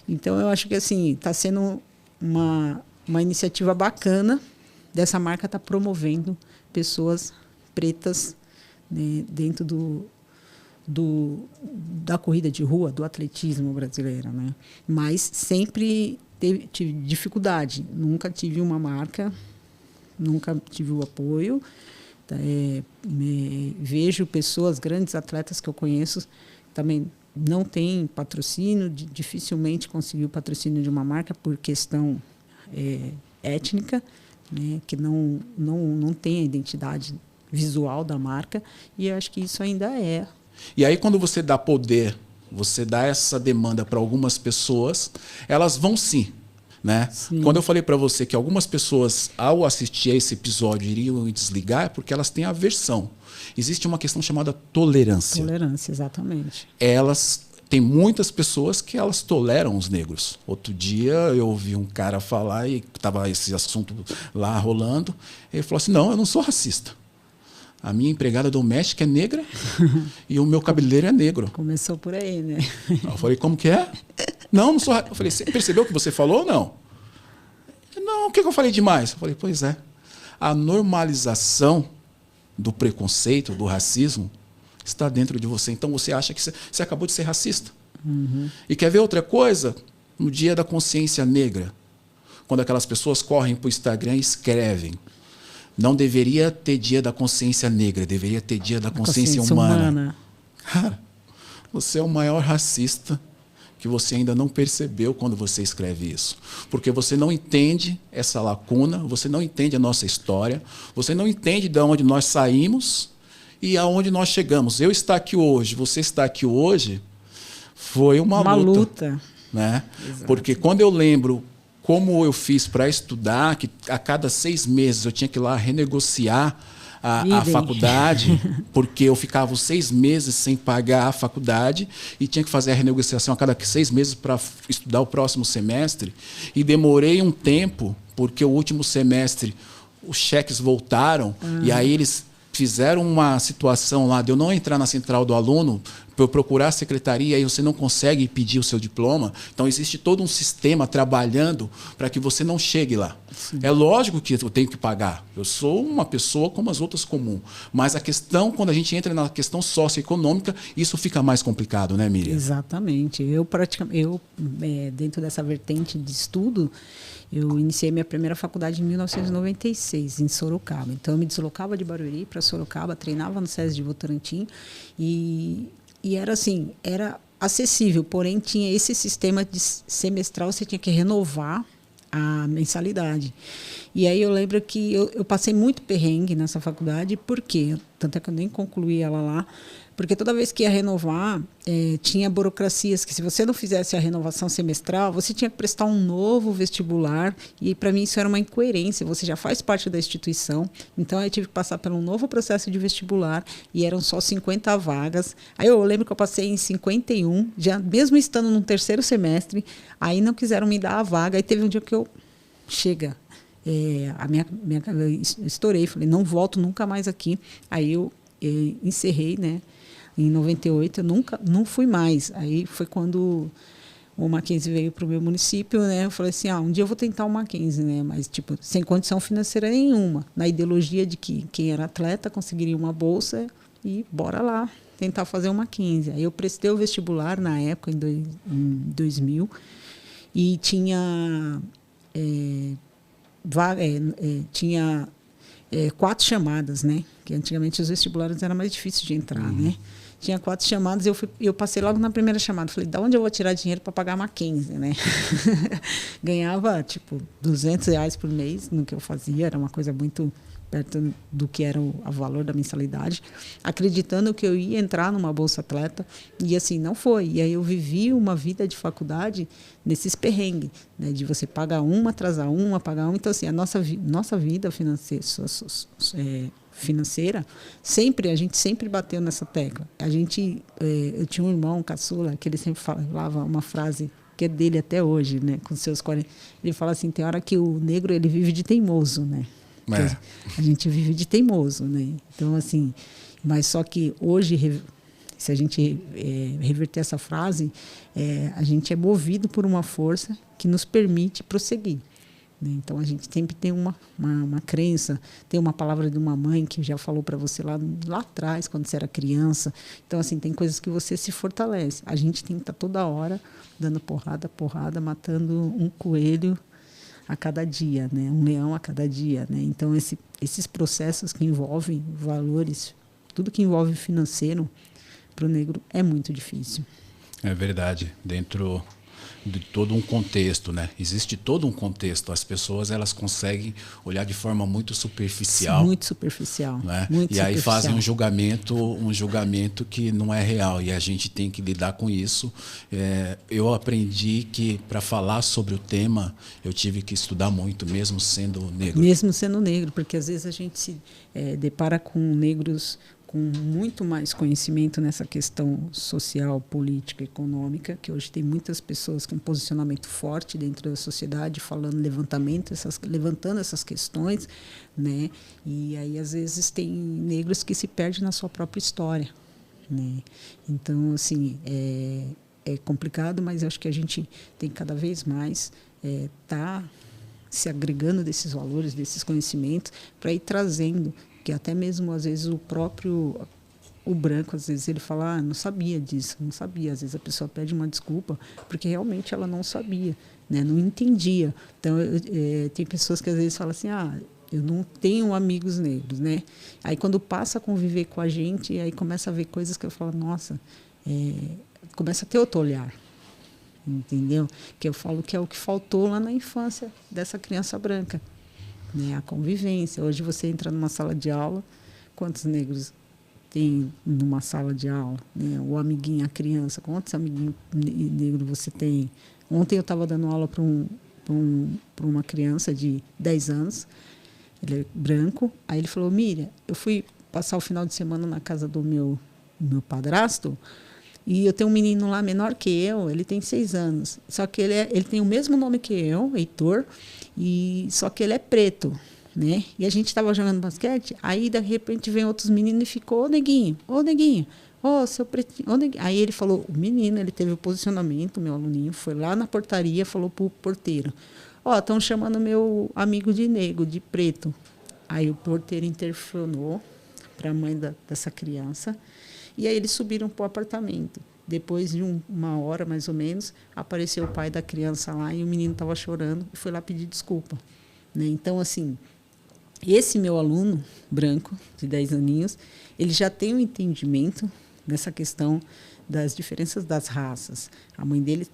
C: Então eu acho que assim está sendo uma iniciativa bacana dessa marca está promovendo pessoas pretas, né, dentro da corrida de rua, do atletismo brasileiro, né? Mas sempre tive dificuldade. Nunca tive uma marca, nunca tive o apoio. Vejo pessoas, grandes atletas que eu conheço, também não têm patrocínio, dificilmente conseguiu patrocínio de uma marca por questão étnica, né, que não tem a identidade visual da marca, e eu acho que isso ainda é.
B: E aí, quando você dá poder, você dá essa demanda para algumas pessoas, elas vão sim. Né?
C: Sim.
B: Quando eu falei para você que algumas pessoas, ao assistir a esse episódio, iriam desligar, é porque elas têm aversão. Existe uma questão chamada tolerância.
C: Tolerância, exatamente.
B: Tem muitas pessoas que elas toleram os negros. Outro dia eu ouvi um cara falar, e estava esse assunto lá rolando, ele falou assim, não, eu não sou racista. A minha empregada doméstica é negra e o meu cabeleireiro é negro.
C: Começou por aí, né?
B: Eu falei, como que é? Não sou racista. Eu falei, você percebeu o que você falou ou não? Não, o que eu falei demais? Eu falei, pois é. A normalização do preconceito, do racismo, está dentro de você. Então você acha que você acabou de ser racista.
C: Uhum.
B: E quer ver outra coisa? No Dia da Consciência Negra, quando aquelas pessoas correm para o Instagram e escrevem, não deveria ter Dia da Consciência Negra, deveria ter Dia da Consciência Humana. Cara, você é o maior racista que você ainda não percebeu quando você escreve isso. Porque você não entende essa lacuna, você não entende a nossa história, você não entende de onde nós saímos e aonde nós chegamos. Eu estar aqui hoje, você está aqui hoje, foi uma luta. Né? Porque quando eu lembro como eu fiz para estudar, que a cada 6 meses eu tinha que ir lá renegociar a faculdade, porque eu ficava 6 meses sem pagar a faculdade e tinha que fazer a renegociação a cada 6 meses para estudar o próximo semestre. E demorei um tempo, porque o último semestre os cheques voltaram, e aí eles fizeram uma situação lá de eu não entrar na central do aluno, para eu procurar a secretaria, e você não consegue pedir o seu diploma. Então, existe todo um sistema trabalhando para que você não chegue lá. Sim. É lógico que eu tenho que pagar. Eu sou uma pessoa como as outras comuns. Mas a questão, quando a gente entra na questão socioeconômica, isso fica mais complicado, né, Miriam?
C: Exatamente. Dentro dessa vertente de estudo, eu iniciei minha primeira faculdade em 1996, em Sorocaba. Então, eu me deslocava de Barueri para Sorocaba, treinava no SESI de Votorantim e era assim, era acessível, porém tinha esse sistema de semestral, você tinha que renovar a mensalidade. E aí eu lembro que eu passei muito perrengue nessa faculdade, porque tanto é que eu nem concluí ela lá, porque toda vez que ia renovar, tinha burocracias que se você não fizesse a renovação semestral, você tinha que prestar um novo vestibular, e para mim isso era uma incoerência, você já faz parte da instituição, então eu tive que passar por um novo processo de vestibular, e eram só 50 vagas. Aí eu lembro que eu passei em 51, já mesmo estando no 3º semestre, aí não quiseram me dar a vaga, aí teve um dia que eu... Chega. Eu estourei, falei, não volto nunca mais aqui. Aí eu encerrei, né? Em 98, eu não fui mais. Aí foi quando o Mackenzie veio para o meu município, né? Eu falei assim, um dia eu vou tentar o Mackenzie, né? Mas, tipo, sem condição financeira nenhuma. Na ideologia de que quem era atleta conseguiria uma bolsa e bora lá tentar fazer o Mackenzie. Aí eu prestei o vestibular na época, em 2000, e tinha... tinha 4 chamadas, né? Que antigamente os vestibulares era mais difícil de entrar, né? Tinha 4 chamadas e eu passei logo na primeira chamada. Falei, da onde eu vou tirar dinheiro para pagar a Mackenzie, né? Ganhava, tipo, R$200 por mês no que eu fazia. Era uma coisa muito perto do que era o valor da mensalidade. Acreditando que eu ia entrar numa bolsa atleta. E assim, não foi. E aí eu vivi uma vida de faculdade nesses perrengues, né? De você pagar uma, atrasar uma, pagar uma. Então, assim, a nossa vida financeira, a gente sempre bateu nessa tecla. Eu tinha um irmão, caçula, que ele sempre falava uma frase que é dele até hoje, né, com seus 40. Ele fala assim, tem hora que o negro ele vive de teimoso, né? A gente vive de teimoso, né? Então, assim, mas só que hoje, se a gente reverter essa frase, a gente é movido por uma força que nos permite prosseguir. né? Então, a gente sempre tem uma crença, tem uma palavra de uma mãe que já falou para você lá atrás, quando você era criança. Então, assim, tem coisas que você se fortalece. A gente tem que estar toda hora dando porrada, matando um coelho a cada dia, né? Um leão a cada dia, né? Então, esses processos que envolvem valores, tudo que envolve financeiro, para o negro é muito difícil.
B: É verdade. Dentro de todo um contexto, né? Existe todo um contexto. As pessoas, elas conseguem olhar de forma muito superficial.
C: Muito superficial.
B: Né?
C: Muito
B: e aí
C: superficial.
B: fazem um julgamento que não é real. E a gente tem que lidar com isso. Eu aprendi que para falar sobre o tema, eu tive que estudar muito, mesmo sendo negro.
C: Mesmo sendo negro, porque às vezes a gente se depara com negros com muito mais conhecimento nessa questão social, política, econômica, que hoje tem muitas pessoas com posicionamento forte dentro da sociedade, levantando essas questões, né? E aí, às vezes, tem negros que se perdem na sua própria história, né? Então, assim, é complicado, mas acho que a gente tem cada vez mais tá se agregando desses valores, desses conhecimentos, para ir trazendo, que até mesmo às vezes o branco, às vezes ele fala, não sabia disso, não sabia. Às vezes a pessoa pede uma desculpa porque realmente ela não sabia, né? Não entendia. Então, tem pessoas que às vezes falam assim, eu não tenho amigos negros, né? Aí quando passa a conviver com a gente, aí começa a ver coisas que eu falo, nossa, começa a ter outro olhar, entendeu? Que eu falo que é o que faltou lá na infância dessa criança branca, né? A convivência. Hoje você entra numa sala de aula, quantos negros tem numa sala de aula, né? O amiguinho, a criança, quantos amiguinhos negros você tem? Ontem eu estava dando aula para uma criança de 10 anos, ele é branco, aí ele falou, Miriam, eu fui passar o final de semana na casa do meu padrasto, e eu tenho um menino lá menor que eu, ele tem 6 anos. Só que ele tem o mesmo nome que eu, Heitor, só que ele é preto, né? E a gente estava jogando basquete, aí de repente vem outros meninos e ficou, ô neguinho, seu pretinho, ô neguinho. Aí ele falou, o menino, ele teve o posicionamento, meu aluninho, foi lá na portaria, falou pro porteiro, estão chamando meu amigo de negro, de preto. Aí o porteiro interfonou para a mãe dessa criança, e aí eles subiram para o apartamento. Depois de uma hora, mais ou menos, apareceu o pai da criança lá e o menino estava chorando e foi lá pedir desculpa, né? Então, assim, esse meu aluno branco, de 10 aninhos, ele já tem um entendimento nessa questão das diferenças das raças. A mãe dele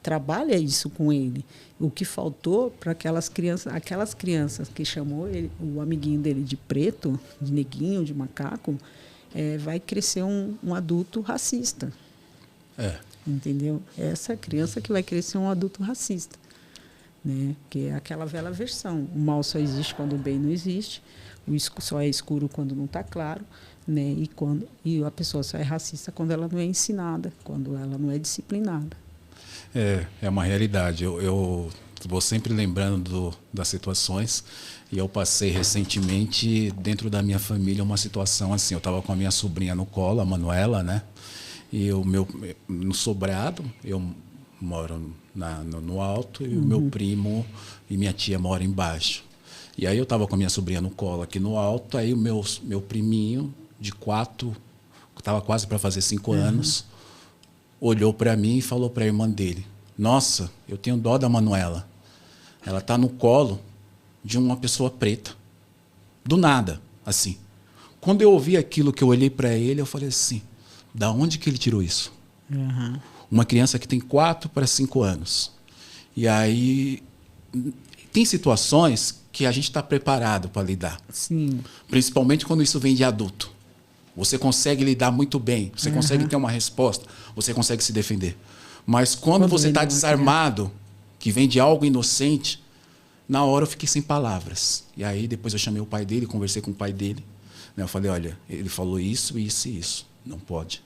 C: trabalha isso com ele. O que faltou para aquelas crianças que chamou ele, o amiguinho dele de preto, de neguinho, de macaco, vai crescer um adulto racista. Entendeu? Essa criança que vai crescer um adulto racista, né? Que é aquela velha versão. O mal só existe quando o bem não existe, só é escuro quando não está claro, né? E a pessoa só é racista quando ela não é ensinada, quando ela não é disciplinada.
B: É uma realidade. Eu vou sempre lembrando das situações, e eu passei recentemente dentro da minha família uma situação assim. Eu estava com a minha sobrinha no colo, a Manuela, né? E no sobrado, eu moro no alto, e o meu primo e minha tia moram embaixo. E aí eu estava com a minha sobrinha no colo aqui no alto, aí o meu priminho de 4, estava quase para fazer 5 anos, olhou para mim e falou para a irmã dele, nossa, eu tenho dó da Manuela. Ela está no colo de uma pessoa preta. Do nada, assim. Quando eu ouvi aquilo, que eu olhei para ele, eu falei assim, da onde que ele tirou isso? Uma criança que tem 4 para 5 anos. E aí, tem situações que a gente está preparado para lidar.
C: Sim.
B: Principalmente quando isso vem de adulto. Você consegue lidar muito bem, você consegue ter uma resposta, você consegue se defender. Mas quando você está desarmado, que vem de algo inocente, na hora eu fiquei sem palavras. E aí depois eu chamei o pai dele, conversei com o pai dele. Eu falei, olha, ele falou isso, isso e isso. Não pode.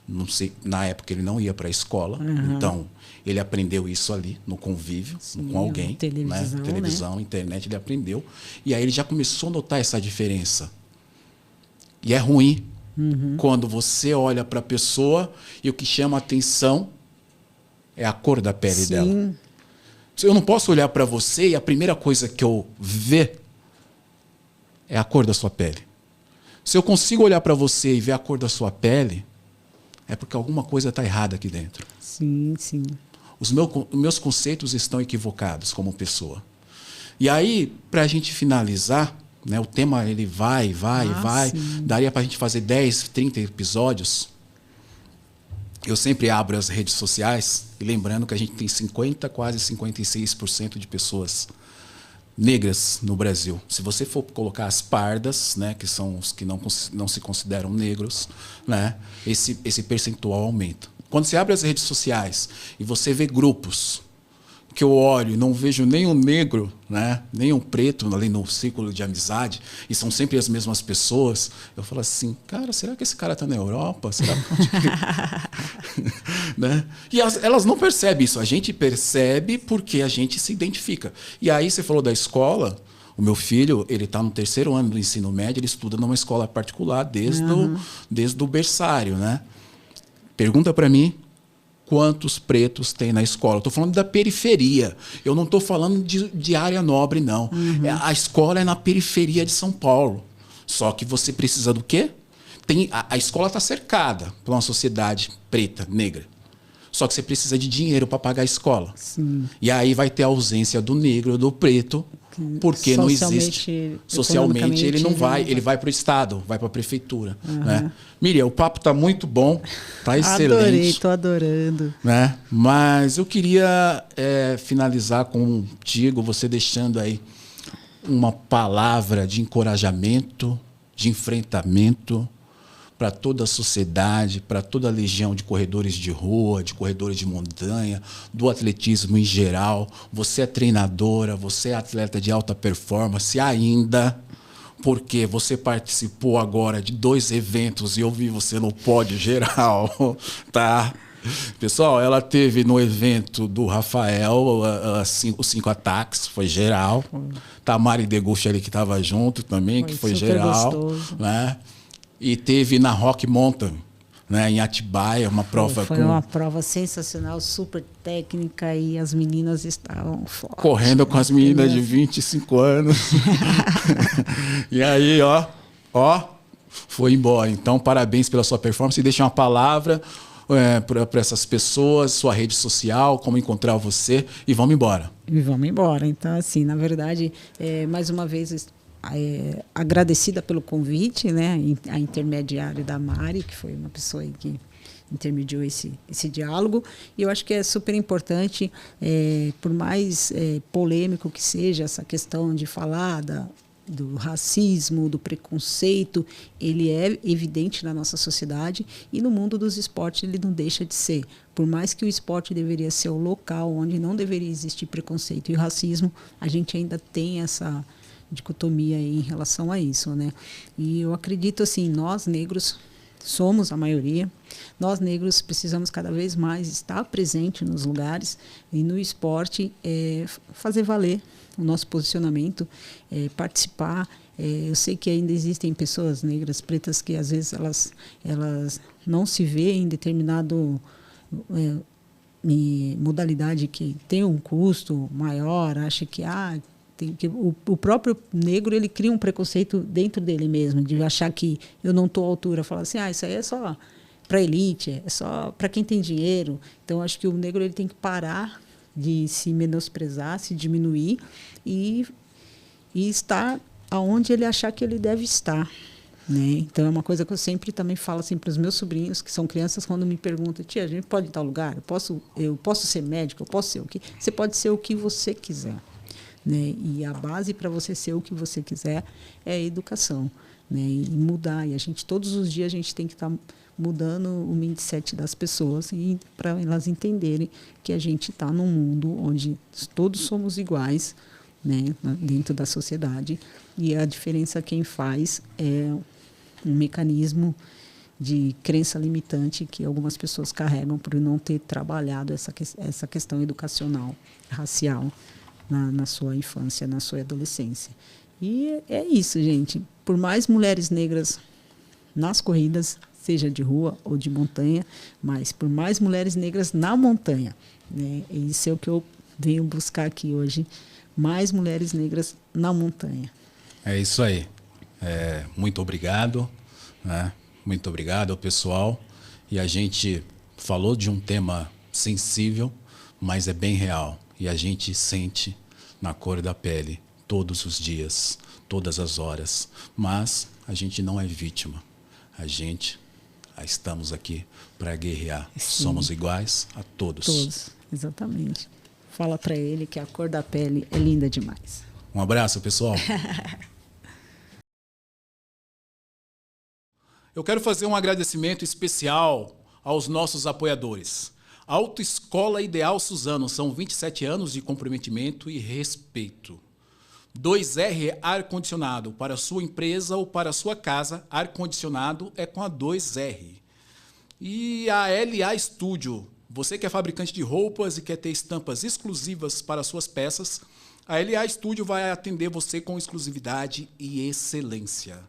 B: Não sei, na época ele não ia para a escola, então ele aprendeu isso ali, no convívio, com alguém. Televisão, internet, ele aprendeu. E aí ele já começou a notar essa diferença. E é ruim quando você olha para a pessoa e o que chama a atenção é a cor da pele dela. Eu não posso olhar para você e a primeira coisa que eu ver é a cor da sua pele. Se eu consigo olhar para você e ver a cor da sua pele, é porque alguma coisa está errada aqui dentro.
C: Sim, sim.
B: Os meus conceitos estão equivocados como pessoa. E aí, para a gente finalizar, né, o tema ele vai.
C: Sim.
B: Daria para a gente fazer 10, 30 episódios. Eu sempre abro as redes sociais, e lembrando que a gente tem 50, quase 56% de pessoas negras no Brasil. Se você for colocar as pardas, né, que são os que não se consideram negros, né, esse percentual aumenta. Quando você abre as redes sociais e você vê grupos que eu olho e não vejo nenhum negro, né, nenhum preto ali no círculo de amizade, e são sempre as mesmas pessoas, eu falo assim, cara, será que esse cara está na Europa? Será que... né? E elas não percebem isso, a gente percebe porque a gente se identifica. E aí você falou da escola, o meu filho, ele está no 3º ano do ensino médio, ele estuda numa escola particular desde o berçário, né? Pergunta para mim, quantos pretos tem na escola? Estou falando da periferia. Eu não estou falando de área nobre, não. A escola é na periferia de São Paulo. Só que você precisa do quê? A escola está cercada por uma sociedade preta, negra. Só que você precisa de dinheiro para pagar a escola.
C: Sim.
B: E aí vai ter a ausência do negro, do preto, porque não existe. Socialmente ele não vai, ele vai para o Estado, vai para a prefeitura. Né? Miriam, o papo está muito bom, está excelente.
C: Adorei, estou adorando.
B: Né? Mas eu queria finalizar contigo, você deixando aí uma palavra de encorajamento, de enfrentamento para toda a sociedade, para toda a legião de corredores de rua, de corredores de montanha, do atletismo em geral. Você é treinadora, você é atleta de alta performance ainda, porque você participou agora de 2 eventos e eu vi você no pódio geral, tá? Pessoal, ela teve no evento do Rafael os 5 ataques, foi geral. Tamari Deguchi ali que estava junto também, que foi geral. Gostoso. Né? E teve na Rock Mountain, né, em Atibaia, uma prova...
C: Foi uma prova sensacional, super técnica, e as meninas estavam fortes.
B: Correndo com as meninas de 25 anos. E aí, ó, foi embora. Então, parabéns pela sua performance. E deixa uma palavra para essas pessoas, sua rede social, como encontrar você, e vamos embora.
C: E vamos embora. Então, assim, na verdade, mais uma vez... agradecida pelo convite, né, a intermediária da Mari, que foi uma pessoa aí que intermediou esse diálogo, e eu acho que é super importante, por mais polêmico que seja essa questão de falar do racismo, do preconceito, ele é evidente na nossa sociedade, e no mundo dos esportes ele não deixa de ser. Por mais que o esporte deveria ser o local onde não deveria existir preconceito e racismo, a gente ainda tem essa dicotomia em relação a isso, né? E eu acredito assim, nós negros somos a maioria, nós negros precisamos cada vez mais estar presente nos lugares e no esporte fazer valer o nosso posicionamento, participar. Eu sei que ainda existem pessoas negras, pretas, que às vezes elas não se veem em determinado modalidade que tem um custo maior, acha que o próprio negro ele cria um preconceito dentro dele mesmo, de achar que eu não estou à altura, falar assim, isso aí é só para elite, é só para quem tem dinheiro. Então acho que o negro ele tem que parar de se menosprezar, se diminuir e estar aonde ele achar que ele deve estar, né? Então é uma coisa que eu sempre também falo assim para os meus sobrinhos, que são crianças, quando me perguntam, tia, a gente pode ir em tal lugar? Eu posso ser médico? Eu posso ser o quê? Você pode ser o que você quiser. Né? E a base para você ser o que você quiser é a educação, né? E mudar. E a gente, todos os dias, a gente tem que estar mudando o mindset das pessoas para elas entenderem que a gente está num mundo onde todos somos iguais, né? Dentro da sociedade, e a diferença quem faz é um mecanismo de crença limitante que algumas pessoas carregam por não ter trabalhado essa questão educacional, racial, na sua infância, na sua adolescência. E é isso, gente. Por mais mulheres negras nas corridas, seja de rua ou de montanha, mas por mais mulheres negras na montanha, né? Isso é o que eu venho buscar aqui hoje mais mulheres negras na montanha.
B: É isso aí. Muito obrigado, né? Muito obrigado, pessoal. E a gente falou de um tema sensível, mas é bem real. E a gente sente na cor da pele todos os dias, todas as horas. Mas a gente não é vítima. A gente estamos aqui para guerrear.
C: Sim.
B: Somos iguais a todos.
C: Todos, exatamente. Fala para ele que a cor da pele é linda demais.
B: Um abraço, pessoal. Eu quero fazer um agradecimento especial aos nossos apoiadores. Autoescola Ideal Suzano, são 27 anos de comprometimento e respeito. 2R Ar-Condicionado, para sua empresa ou para sua casa, ar-condicionado é com a 2R. E a LA Studio, você que é fabricante de roupas e quer ter estampas exclusivas para suas peças, a LA Studio vai atender você com exclusividade e excelência.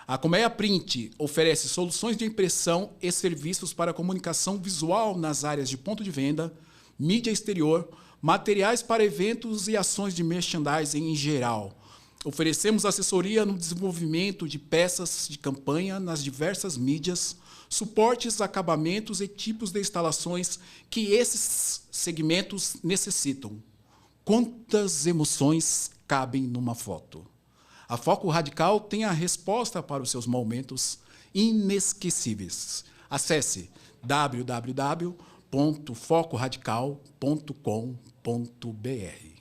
B: A Colmeia Print oferece soluções de impressão e serviços para comunicação visual nas áreas de ponto de venda, mídia exterior, materiais para eventos e ações de merchandising em geral. Oferecemos assessoria no desenvolvimento de peças de campanha nas diversas mídias, suportes, acabamentos e tipos de instalações que esses segmentos necessitam. Quantas emoções cabem numa foto? A Foco Radical tem a resposta para os seus momentos inesquecíveis. Acesse www.focoradical.com.br.